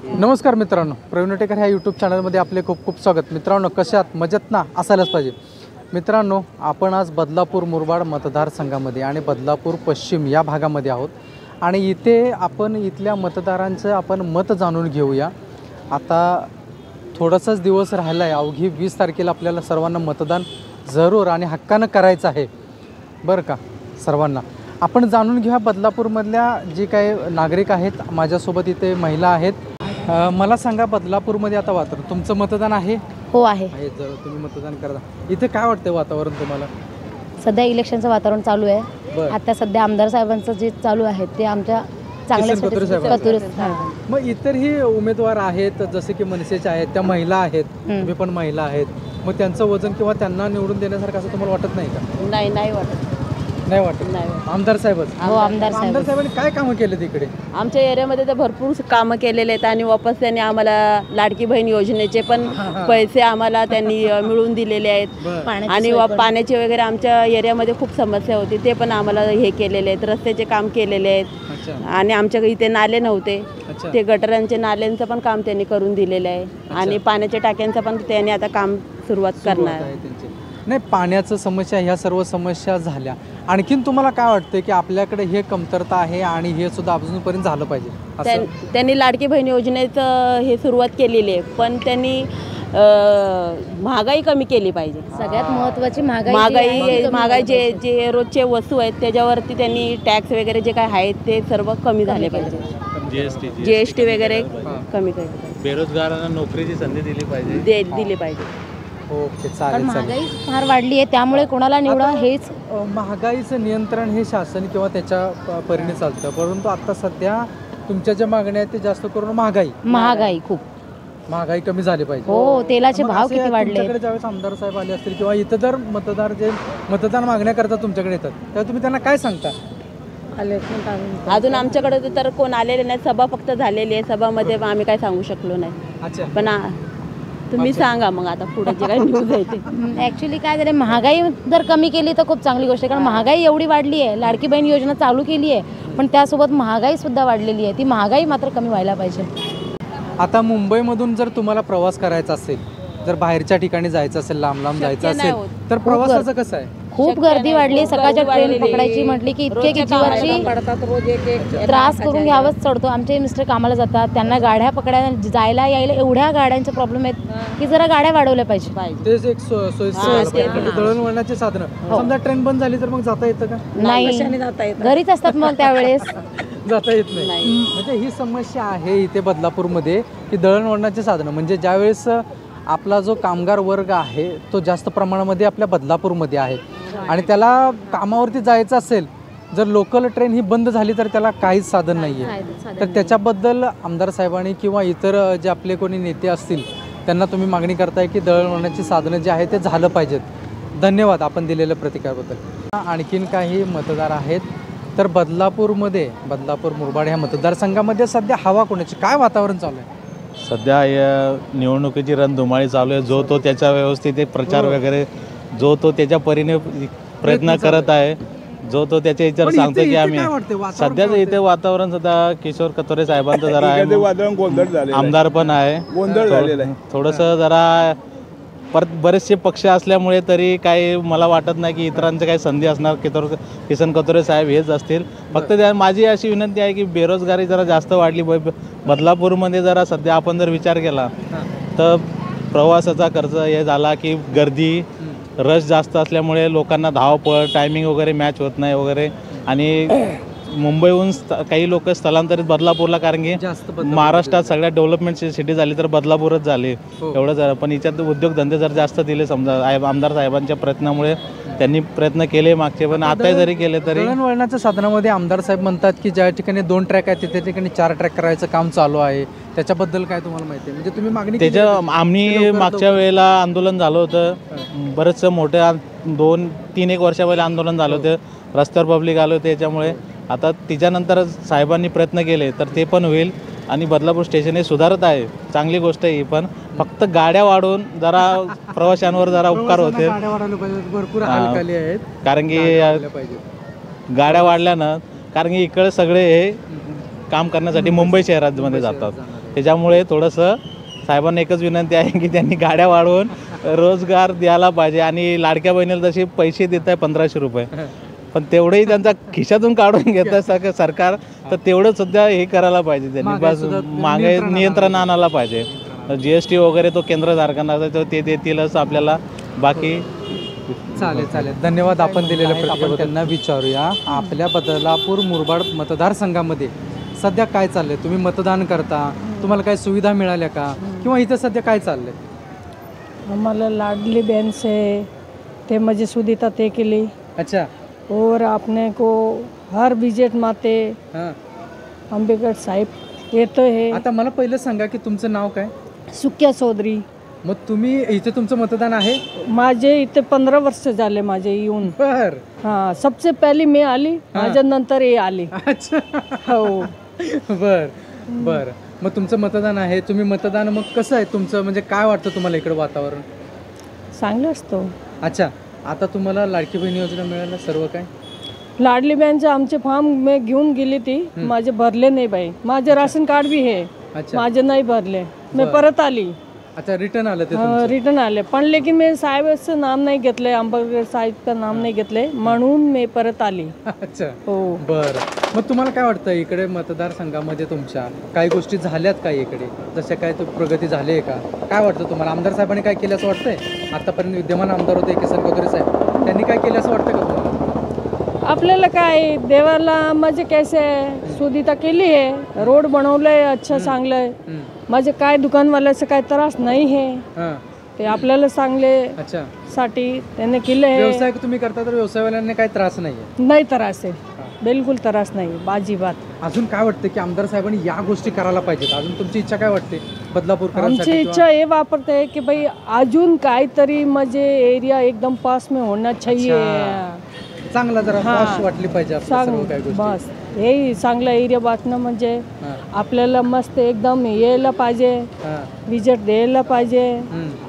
नमस्कार मित्रांनो, प्रवीण टेकर ह्या यूट्यूब चॅनलमध्ये आपले खूप खूप स्वागत. मित्रांनो, कसे आहात? मजेत ना? असायलाच पाहिजे. मित्रांनो, आपण आज बदलापूर मुरबाड मतदारसंघामध्ये आणि बदलापूर पश्चिम या भागामध्ये आहोत आणि इथे आपण इथल्या मतदारांचं आपण मत जाणून घेऊया. आता थोडासाच दिवस राहिला आहे, अवघी 20 तारखेला आपल्याला सर्वांना मतदान जरूर आणि हक्कानं करायचं आहे बरं का. सर्वांना आपण जाणून घेऊया बदलापूरमधल्या जे काही नागरिक आहेत. माझ्यासोबत इथे महिला आहेत. मला सांगा, बदलापूरमध्ये आता वातावरण, तुमचं मतदान आहे? हो आहे. जर तुम्ही मतदान करता, इथे काय वाटतं वातावरण तुम्हाला? सध्या इलेक्शनचं वातावरण चालू आहे. आता सध्या आमदार साहेबांचं जे चालू आहे ते आमच्या चांगल्या. मग इतरही उमेदवार आहेत, जसे की मनसेचे आहेत, त्या महिला आहेत, तुम्ही पण महिला आहेत. मग त्यांचं वजन किंवा त्यांना निवडून देण्यासारखं असं तुम्हाला वाटत नाही का? नाही वाटत. नाही वाटत. आमदार साहेबच. हो, आमदार साहेबांनी काय कामं केले तिकडे? आमच्या एरियामध्ये तर भरपूर कामं केलेले आहेत आणि वापस त्यांनी आम्हाला लाडकी बहीण योजनेचे पण पैसे आम्हाला त्यांनी मिळवून दिलेले आहेत. आणि पाण्याची वगैरे आमच्या एरियामध्ये खूप समस्या होती, ते पण आम्हाला हे केलेले आहेत. रस्त्याचे काम केलेले आहेत आणि आमच्या इथे नाले नव्हते, ते गटरांचे नाल्यांचं पण काम त्यांनी करून दिलेलं आहे आणि पाण्याच्या टाक्यांचं पण त्यांनी आता काम सुरुवात करणार. नाही, पाण्याचं समस्या, ह्या सर्व समस्या झाल्या. आणखीन तुम्हाला काय वाटतं की आपल्याकडे हे कमतरता आहे आणि हे सुद्धा अजूनपर्यंत झालं पाहिजे? त्यांनी लाडकी बहीण योजनेचं हे सुरुवात केलेली आहे, पण त्यांनी महागाई कमी केली पाहिजे. सगळ्यात महत्त्वाची महागाई जे रोजचे वस्तू आहेत त्याच्यावरती त्यांनी टॅक्स वगैरे जे काय आहेत ते सर्व कमी झाले पाहिजे. जीएसटी वगैरे कमी केले पाहिजे. बेरोजगारांना नोकरीची संधी दिली पाहिजे. ओके, पण चालेल. महागाई फार वाढली आहे, त्यामुळे कोणाला निवडा हेच. महागाईचं नियंत्रण हे शासन किंवा त्याच्या परीने चालतं, परंतु आता सध्या तुमच्या ज्या मागण्या आहेत ते जास्त करून महागाई खूप महागाई कमी झाली पाहिजे. हो, तेलाचे भाव किती वाढले. तुमच्याकडे ज्यावेळेस आमदार साहेब आले असतील किंवा इतर जर मतदान मागण्या करतात तुमच्याकडे येतात, तेव्हा तुम्ही त्यांना काय सांगता? अजून आमच्याकडे तर कोण आलेले नाही, सभा फक्त झालेली आहे. सभामध्ये आम्ही काय सांगू शकलो नाही. अच्छा, पण तुम्ही सांगा मग आता पुढे जे काही न्यूज आहे ते. ॲक्च्युली काय झालं, महागाई जर कमी केली तर खूप चांगली गोष्ट आहे, कारण महागाई एवढी वाढली आहे. लाडकी बहीण योजना चालू केली आहे, पण त्यासोबत महागाई सुद्धा वाढलेली आहे. ती महागाई मात्र कमी व्हायला पाहिजे. आता मुंबईमधून जर तुम्हाला प्रवास करायचा असेल, जर बाहेरच्या ठिकाणी जायचं असेल, लांब जायचं असेल, तर प्रवासाचं कसं आहे? खूप गर्दी वाढली. सकाळच्या ट्रेन पकडायची म्हटली की इतके की जीवाची त्रास करून घ्यावंच चढतो. आमचे मिस्टर कामाला जातात, त्यांना गाड्या पकडायला जायला यायला एवढ्या गाड्यांचे प्रॉब्लेम आहेत की जरा गाड्या वाढवल्या पाहिजे. तेच एक दळणवळणाचे साधनं. समजा ट्रेन बंद झाली तर मग जाता येतं का? नाही, घरीच असतात मग त्यावेळेस. जाता येत नाही. म्हणजे ही समस्या आहे इथे बदलापूरमध्ये की दळणवळणाचे साधनं, म्हणजे ज्यावेळेस आपला जो कामगार वर्ग आहे तो जास्त प्रमाणामध्ये आपल्या बदलापूरमध्ये आहे आणि त्याला कामावरती जायचं असेल, जर लोकल ट्रेन ही बंद झाली तर त्याला काहीच साधन नाही आहे. तर त्याच्याबद्दल आमदार साहेबांनी किंवा इतर जे आपले कोणी नेते असतील त्यांना तुम्ही मागणी करताय की दळणवळणाची साधनं जे आहे ते झालं पाहिजेत. धन्यवाद आपण दिलेल्या प्रतिक्रियाबद्दल. आणखीन काही मतदार आहेत. तर बदलापूर मुरबाड ह्या मतदारसंघामध्ये सध्या हवा कोणाची, काय वातावरण चालू आहे? सध्या या निवडणुकीची रणधुमाळी चालू आहे. जो तो त्याच्या व्यवस्थित प्रचार वगैरे जो तो त्याच्या परीने प्रयत्न करत आहे. जो तो त्याच्या याच्यावर सांगतो की आम्ही सध्याच इथे वातावरण सुद्धा किशोर कतोरे साहेबांचं जरा आहे, आमदार पण आहे, थोडंसं जरा परत बरेचसे पक्ष असल्यामुळे तरी काही मला वाटत नाही की इतरांचं काही संधी असणार. किसन कतोरे साहेब हेच असतील. फक्त माझी अशी विनंती आहे की बेरोजगारी जरा जास्त वाढली बदलापूरमध्ये. जरा सध्या आपण जर विचार केला तर प्रवासाचा खर्च हे झाला की गर्दी रश जास्त असल्यामुळे लोकांना धावपळ, टायमिंग वगैरे मॅच होत नाही वगैरे. आणि मुंबईहून काही लोक स्थलांतरित बदलापूरला, कारण की महाराष्ट्रात सगळ्यात डेव्हलपमेंट सिटी झाली तर बदलापूरच झाली. एवढं झालं. पण याच्यात उद्योगधंदे जर जास्त दिले समजा आमदार साहेबांच्या प्रयत्नामुळे, त्यांनी प्रयत्न केले मागचे, पण आता जरी केले तरी दळणवळणाच्या साधनामध्ये आमदार साहेब म्हणतात की ज्या ठिकाणी 2 ट्रॅक आहेत त्या ठिकाणी 4 ट्रॅक करायचं काम चालू आहे. त्याच्याबद्दल काय तुम्हाला माहिती आहे? म्हणजे तुम्ही मागणी आम्ही मागच्या वेळेला आंदोलन झालं होतं, बरेचसं मोठ्या 2-3 वर्ष पहिले आंदोलन झालं होतं, रस्त्यावर पब्लिक आलं होतं. त्याच्यामुळे आता तिच्यानंतर साहेबांनी प्रयत्न केले तर ते पण होईल आणि बदलापूर स्टेशन हे सुधारत आहे, चांगली गोष्ट आहे ही. पण फक्त गाड्या वाढवून जरा प्रवाशांवर जरा उपकार होते, भरपूर हालचाली आहेत. कारण की गाड्या वाढल्यानं, कारण की इकडे सगळे हे काम करण्यासाठी मुंबई शहरामध्ये जातात. त्याच्यामुळे थोडंसं साहेबांना एकच विनंती आहे की त्यांनी गाड्या वाढवून रोजगार द्यायला पाहिजे. आणि लाडक्या बहिणीला जसे पैसे देत आहे 1500 रुपये, पण तेवढेही त्यांचा खिशातून काढून घेत आहे सरकार, तर तेवढं सुद्धा हे करायला पाहिजे त्यांनी. बस मागे नियंत्रण आणायला पाहिजे. GST वगैरे तो केंद्र सरकारनं तो ते देतीलच आपल्याला, बाकी चालेल चालेल. धन्यवाद आपण दिलेल्या प्रतिक्रियेबद्दल. त्यांना विचारूया, आपल्या बदलापूर मुरबाड मतदारसंघामध्ये सध्या काय चाललंय? तुम्ही मतदान करता, तुम्हाला काय सुविधा मिळाल्या का, किंवा इथं सध्या काय चाललंय? आम्हाला लाडली बहन से ते मुझे सुदिता ते केली अच्छा. और आपने को हर विजिट माते हां. अंबेडकर साहेब येतो हे. आता मला पहिलं सांगा की तुमचं नाव काय? सुक्या चौधरी. मग तुम्ही इथे तुमचं मतदान आहे? माझे इथे 15 वर्ष झाले माझे येऊन. बर. हां, सबसे पहली मी आली, माझ्या नंतर हे आली. अच्छा. हो. बर बर. मग तुमचं मतदान आहे, तुम्ही मतदान मग कसं आहे तुमचं, म्हणजे काय वाटतं तुम्हाला इकडं वातावरण? चांगलं असतो. अच्छा. आता तुम्हाला लाडकी बहीण योजना मिळालं सर्व काय? लाडली बहनचे आमचे फॉर्म मी घेऊन गेली ती, माझे भरले नाही बाई. माझे राशन कार्ड बी आहे, अच्छा. माझे नाही भरले. मी परत आली. अच्छा, रिटर्न आलं ते तुमचं? रिटर्न आले, पण लेकिन मी साहेबाचं नाम नाही घेतलंय, आंबेडकर साहेबचं नाम नाही घेतलंय, म्हणून मी परत आली. अच्छा. हो. बरं. मग तुम्हाला काय वाटतं इकडे मतदारसंघामध्ये तुमच्या काही गोष्टी झाल्यात काय इकडे, जशा काय प्रगती झाली आहे का? काय वाटतं तुम्हाला? आमदार साहेबांनी काय केलं असं वाटतंय? आतापर्यंत विद्यमान आमदार होते किसन कथोरे साहेब, त्यांनी काय केलं असं वाटतं का तुम्हाला? आपल्याला काय देवाला म्हणजे कैसे सुविधा केली आहे, रोड बनवलंय अच्छा चांगलंय. माझे काय दुकानवाल्याचं काय त्रास नाही आहे, हां. ते आपल्याला चांगले अच्छा. साठी त्याने केलं आहे. व्यवसाय तुम्ही करता तर व्यवसायवाल्यांना काही त्रास नाहीये? नाही त्रास आहे, बिलकुल त्रास नाही, बाजीबात. अजून काय वाटतं की आमदार साहेबांनी या गोष्टी करायला पाहिजेत? अजून तुमची इच्छा काय वाटते बदलापूरकरांसाठी? आमची इच्छा हे वापरते की भाई अजून काहीतरी म्हणजे एरिया एकदम पास में होना चाहिए. चांगला जरा पॉश वाटली पाहिजे आपल्याला सर्व काही गोष्टी. बस हे चांगला एरिया वाटणं म्हणजे हां. आपल्याला मस्त एकदम यायला पाहिजे, हां. विजिट द्यायला पाहिजे.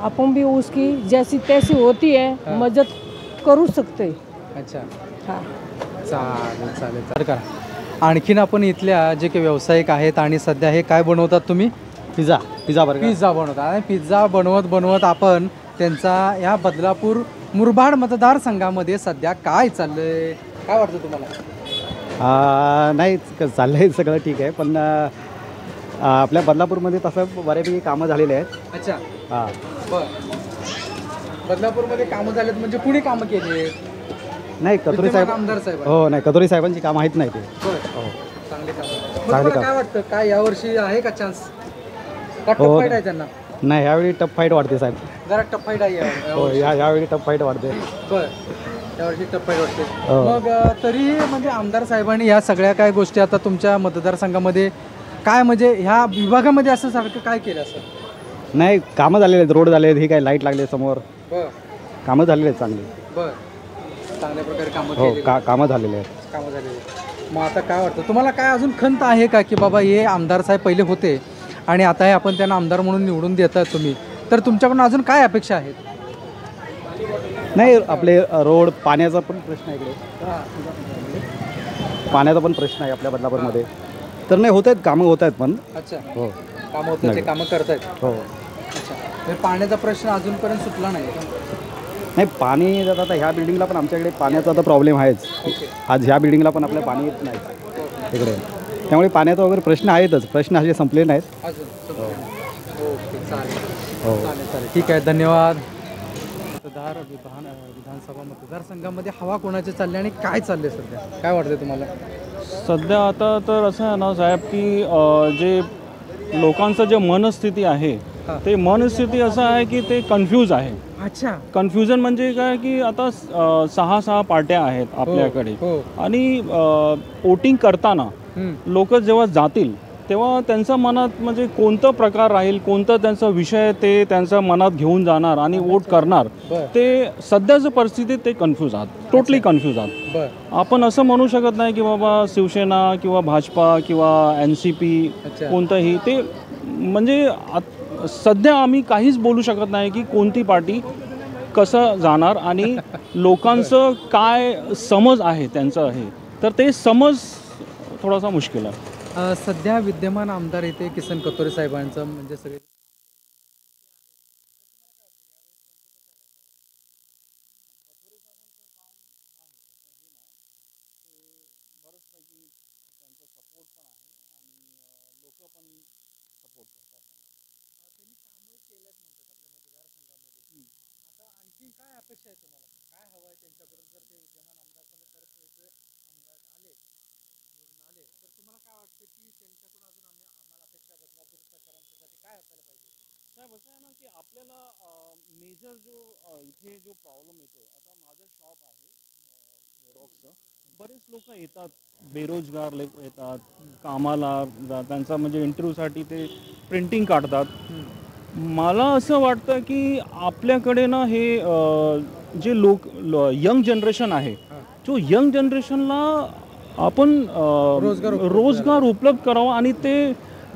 आपण भी उसकी जैसी तैसी होती है मदत करू शकते. अच्छा. हां. चालेल चालेल चालेल करा. आणखीन आपण इथल्या जे काही व्यावसायिक आहेत आणि सध्या हे काय बनवतात तुम्ही? Pizza burger. पिझ्झा बनवतात. आणि पिझ्झा बनवत आपण त्यांचा या बदलापूर मुरबाड मतदारसंघामध्ये सध्या काय चाललंय, काय वाटतं तुम्हाला? नाही चाललंय सगळं ठीक आहे, पण आपल्या बदलापूरमध्ये तसं बऱ्यापैकी कामं झालेली आहेत. अच्छा. हां. बरं. बदलापूरमध्ये कामं झालेत म्हणजे कुणी कामं केली? नाही कथोरे साहेब. आमदार साहेब. हो, नाही कथोरे साहेबांची कामं आहेत नाही ते. हो. चांगली कामं. चांगली काय वाटतं काय यावर्षी आहे का चान्स? टफ फाईट आहे त्यांना? नाही, यावेळी टफ फाईट वाढते साहेब. जरा टफ फाईट आहे हो, यावेळी टफ फाईट वाढते. बरं. यावर्षी टफ फाईट वाटते. हो. मग तरी म्हणजे आमदार साहेबांनी या सगळ्या काय गोष्टी आता तुमच्या मतदारसंघामध्ये काय म्हणजे ह्या विभागामध्ये असं सारखं काय केलं असं? नाही, कामं झालेले आहेत, रोड झाले आहेत, ही काय लाईट लागले समोर, बरं. कामं झालेली आहेत चांगली. बरं. चांगल्या प्रकारे कामं हो, केली. कामं झालेली आहेत. कामं झालेली. मग आता काय वाटतं तुम्हाला, काय अजून खंत आहे का की बाबा हे आमदार साहेब पहिले होते आणि आता हे आपण त्यांना आमदार म्हणून निवडून देतात तुम्ही, तर तुमच्याकडून अजून काय अपेक्षा आहेत? नाही, आपले रोड, पाण्याचा पण प्रश्न आहे इकडे, पाण्याचा पण प्रश्न आहे आपल्या बदलापूरमध्ये. तर नाही, होत आहेत कामं, होत आहेत पण. अच्छा. हो. कामं होतं ते कामं करतायत. हो. अच्छा. म्हणजे पाण्याचा प्रश्न अजूनपर्यंत सुटला नाही? नाही, पाणी आता ह्या बिल्डिंगला पण आमच्याकडे पाण्याचा आता प्रॉब्लेम आहेच. आज ह्या बिल्डिंगला पण आपल्याला पाणी येत नाही इकडे, त्यामुळे पाण्याचा वगैरे प्रश्न आहेतच. प्रश्न असे संपले नाहीत अजून. ओके. चालेल. हो. चालेल. ठीक आहे, धन्यवाद. विधानसभा मतदारसंघामध्ये हवा कोणाचे चालले आणि काय चालले सध्या, काय वाटते तुम्हाला? सध्या आता तर असं आहे ना साहेब की जे लोकांचं जे मनस्थिती आहे ते मनस्थिती असं आहे की ते कन्फ्यूज आहे. अच्छा. कन्फ्युजन म्हणजे काय की आता 6 पार्ट्या आहेत आपल्याकडे आणि वोटिंग करताना लोक जेव्हा जातील तेव्हा त्यांच्या मनात म्हणजे कोणतं प्रकार राहील, कोणतं त्यांचा विषय ते त्यांच्या मनात घेऊन जाणार आणि वोट करणार, ते सध्याच्या परिस्थितीत ते कन्फ्यूज आहात, टोटली कन्फ्यूज आहात. आपण असं म्हणू शकत नाही की बाबा शिवसेना किंवा भाजपा किंवा NCP कोणतंही, ते म्हणजे सध्या आम्ही काहीच बोलू शकत नाही की कोणती पार्टी कसं जाणार आणि लोकांचं काय समज आहे त्यांचं आहे, तर ते समज थोडासा मुश्किल आहे. सध्या विद्यमान आमदार इथे किसन कथोरे साहेबांचं म्हणजे सगळे साहेब असं आहे ना की आपल्याला मेजर जो इथे जो प्रॉब्लेम येतो, आता माझं शॉप आहे झेरॉक्सचं, बरेच लोक येतात, बेरोजगार येतात कामाला, त्यांचा म्हणजे इंटरव्ह्यूसाठी ते प्रिंटिंग काढतात. मला असं वाटतं की आपल्याकडे ना हे जे यंग जनरेशन आहे, जो यंग जनरेशनला आपण रोजगार उपलब्ध करावा आणि ते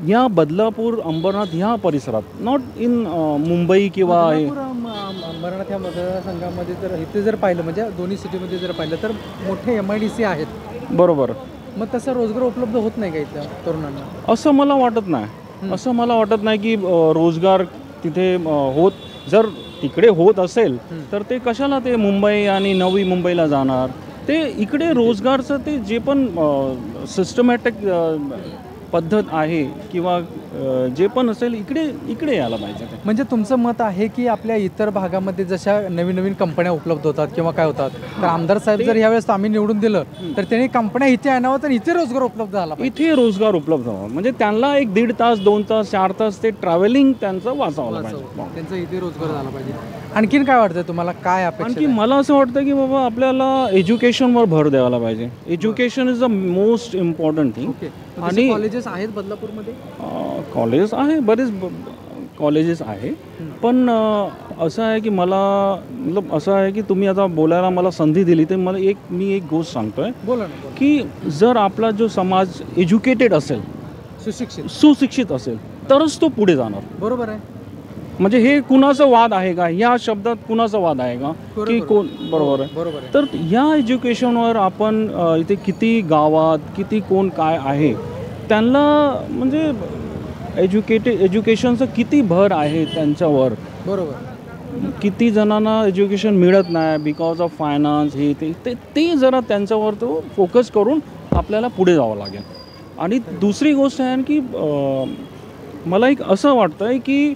ह्या बदलापूर अंबरनाथ ह्या परिसरात, नॉट इन मुंबई किंवा अंबरनाथ या मतदारसंघामध्ये जर इथे जर पाहिलं म्हणजे दोन्ही सिटीमध्ये जर पाहिलं तर मोठे MIDC आहेत. बरोबर. मग तसा रोजगार उपलब्ध होत नाही का इथल्या तरुणांना? असं मला वाटत नाही की रोजगार तिथे जर तिकडे होत असेल तर ते कशाला ते मुंबई आणि नवी मुंबईला जाणार. ते इकडे रोजगारचं ते जे पण सिस्टमॅटिक पद्धत आहे किंवा जे पण असेल इकडे यायला पाहिजे. म्हणजे तुमचं मत आहे की आपल्या इतर भागामध्ये जशा नवीन नवीन कंपन्या उपलब्ध होतात किंवा काय होतात, तर आमदार साहेब जर यावेळेस आम्ही निवडून दिलं तर त्यांनी कंपन्या इथे आणावं तर इथे रोजगार उपलब्ध झाला पाहिजे. इथे रोजगार उपलब्ध व्हावा, म्हणजे त्यांना एक 1.5 तास 2 तास 4 तास ते ट्रॅव्हलिंग त्यांचं वाचावलं पाहिजे, त्यांचा इथे रोजगार झाला पाहिजे. आणखीन काय वाटतं तुम्हाला, काय अपेक्षा? आणखी मला असं वाटतं की बाबा आपल्याला एज्युकेशनवर भर द्यायला पाहिजे. Education is the most important thing. आणि कॉलेजेस आहेत बदलापूरमध्ये? कॉलेजेस आहे, बरेच कॉलेजेस आहे, पण असं आहे की मला मतलब असं आहे की तुम्ही आता बोलायला मला संधी दिली तर मी एक गोष्ट सांगतोय. बोला ना. की जर आपला जो समाज एज्युकेटेड असेल, सुशिक्षित असेल तरच तो पुढे जाणार. बरोबर आहे. म्हणजे हे कुणाचा वाद आहे का, या शब्दात कुणाचा वाद आहे का की कोण? बरोबर आहे. तर या एज्युकेशनवर आपण इथे किती गावात किती कोण काय आहे त्यांना म्हणजे एज्युकेशनचं किती भर आहे त्यांच्यावर. बरोबर. किती जणांना एज्युकेशन मिळत नाही बिकॉज ऑफ फायनान्स, हे ते जरा त्यांच्यावर तो फोकस करून आपल्याला पुढे जावं लागेल. आणि दुसरी गोष्ट आहे की मला एक असं वाटतं आहे की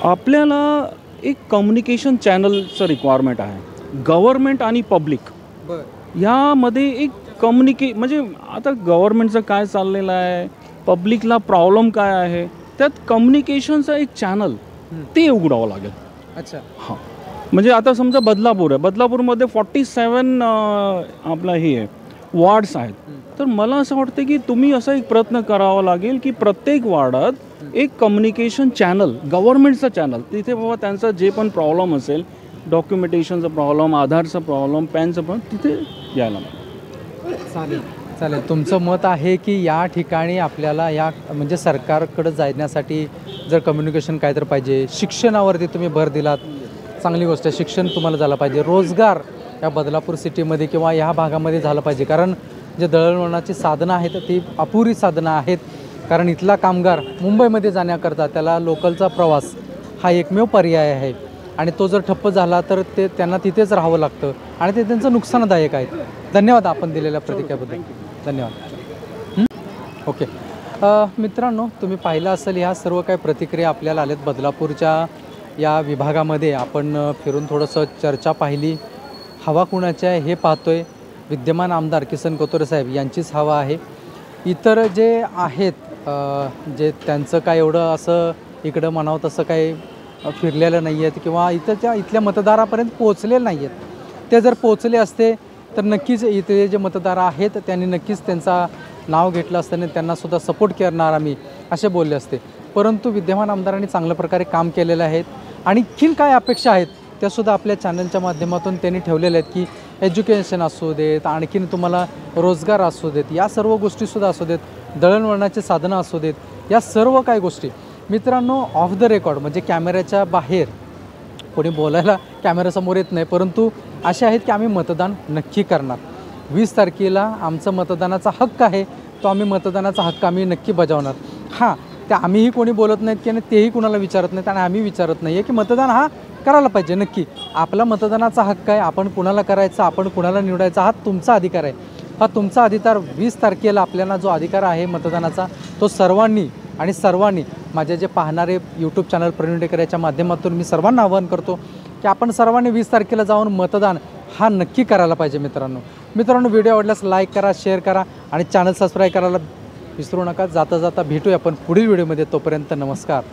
आपल्याला एक कम्युनिकेशन चॅनलचं रिक्वायरमेंट आहे. गव्हर्मेंट आणि पब्लिक यामध्ये एक म्हणजे आता गव्हर्मेंटचं काय चाललेलं आहे, पब्लिकला प्रॉब्लेम काय आहे, त्यात कम्युनिकेशनचं एक चॅनल ते उघडावं लागेल. अच्छा. हां, म्हणजे आता समजा बदलापूर आहे, बदलापूरमध्ये 47 आपला हे आहे वॉर्ड्स आहेत. तर मला असं वाटतं की तुम्ही असा एक प्रयत्न करावा लागेल की प्रत्येक वॉर्डात एक कम्युनिकेशन चॅनल, गव्हर्मेंटचं चॅनल, तिथे बाबा त्यांचा जे पण प्रॉब्लेम असेल, डॉक्युमेंटेशनचा प्रॉब्लेम, आधारचा प्रॉब्लेम, पॅनचा प्रॉब्लेम, तिथे यायला लागेल. चालेल. तुमचं मत आहे की या ठिकाणी आपल्याला या म्हणजे सरकारकडे जाण्यासाठी जर कम्युनिकेशन काय तर पाहिजे, शिक्षणावरती तुम्ही भर दिलात, चांगली गोष्ट आहे. शिक्षण तुम्हाला झालं पाहिजे. रोजगार या बदलापूर सिटीमध्ये किंवा ह्या भागामध्ये झालं पाहिजे. कारण जे दळणवळणाची साधनं आहेत ती अपुरी साधनं आहेत. कारण इथला कामगार मुंबईमध्ये जाण्याकरता त्याला लोकलचा प्रवास हा एकमेव पर्याय आहे आणि तो जर ठप्प झाला तर त्यांना तिथेच राहावं लागतं आणि ते त्यांचं नुकसानदायक आहे. धन्यवाद आपण दिलेल्या प्रतिक्रियाबद्दल. धन्यवाद. ओके. मित्रांनो, तुम्ही पाहिलं असेल ह्या सर्व काही प्रतिक्रिया आपल्याला आल्यात बदलापूरच्या या विभागामध्ये. आपण फिरून थोडंसं चर्चा पाहिली. हवा कुणाची आहे हे पाहतोय. विद्यमान आमदार किसन कथोरे साहेब यांचीच हवा आहे. इतर जे आहेत जे त्यांचं काय एवढं असं इकडं म्हणावं तसं काही फिरलेलं नाही आहेत किंवा इथल्या मतदारापर्यंत पोचलेले नाही आहेत. ते जर पोचले असते तर नक्कीच इथे जे मतदार आहेत त्यांनी नक्कीच त्यांचा नाव घेतलं असतं आणि त्यांनासुद्धा सपोर्ट करणार आम्ही असे बोलले असते. परंतु विद्यमान आमदारांनी चांगल्या प्रकारे काम केलेलं आहेत. आणखीन काय अपेक्षा आहेत त्यासुद्धा आपल्या चॅनलच्या माध्यमातून त्यांनी ठेवलेल्या आहेत की एज्युकेशन असू देत, आणखीन तुम्हाला रोजगार असू देत, या सर्व गोष्टीसुद्धा असू देत, दळणवळणाचे साधनं असू देत, या सर्व काही गोष्टी मित्रांनो ऑफ द रेकॉर्ड म्हणजे कॅमेऱ्याच्या बाहेर कोणी बोलायला कॅमेऱ्यासमोर येत नाही, परंतु असे आहेत की आम्ही मतदान नक्की करणार. 20 तारखेला आमचं मतदानाचा हक्क आहे. तो आम्ही मतदानाचा हक्क आम्ही नक्की बजावणार. हां, ते आम्हीही कोणी बोलत नाहीत की आणि तेही कुणाला विचारत नाहीत आणि आम्ही विचारत नाही आहे की मतदान हा करायला पाहिजे. नक्की आपला मतदानाचा हक्क आहे. आपण कुणाला करायचा, आपण कुणाला निवडायचा हा तुमचा अधिकार आहे. हा तुमचा अधिकार 20 तारखेला आपल्याला जो अधिकार आहे मतदानाचा तो सर्वांनी माझे जे पाहणारे यूट्यूब चॅनल प्रवीण डेकर याच्या माध्यमातून मी सर्वांना आवाहन करतो की आपण सर्वांनी 20 तारखेला जाऊन मतदान हा नक्की करायला पाहिजे. मित्रांनो व्हिडिओ आवडल्यास लाईक करा, शेअर करा आणि चॅनल सबस्क्राईब करायला विसरू नका. जाता जाता भेटूया आपण पुढील व्हिडिओमध्ये. तोपर्यंत नमस्कार.